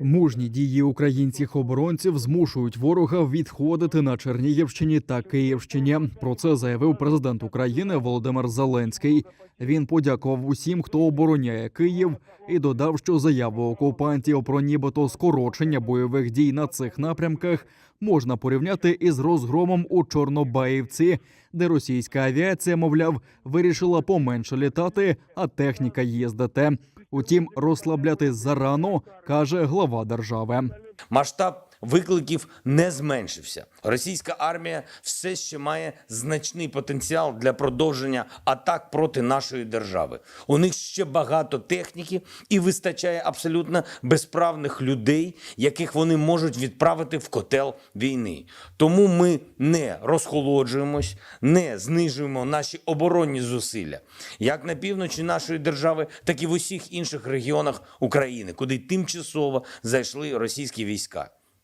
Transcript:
Мужні дії українських оборонців змушують ворога відходити на Чернігівщині та Київщині. Про це заявив президент України Володимир Зеленський. Він подякував усім, хто обороняє Київ, і додав, що заяву окупантів про нібито скорочення бойових дій на цих напрямках можна порівняти із розгромом у Чорнобаївці, де російська авіація, мовляв, вирішила поменше літати, а техніка їздити. Утім, розслаблятись зарано, каже глава держави. Масштаб викликів не зменшився. Російська армія все ще має значний потенціал для продовження атак проти нашої держави. У них ще багато техніки і вистачає абсолютно безправних людей, яких вони можуть відправити в котел війни. Тому ми не розхолоджуємось, не знижуємо наші оборонні зусилля. Як на півночі нашої держави, так і в усіх інших регіонах України, куди тимчасово зайшли російські війська.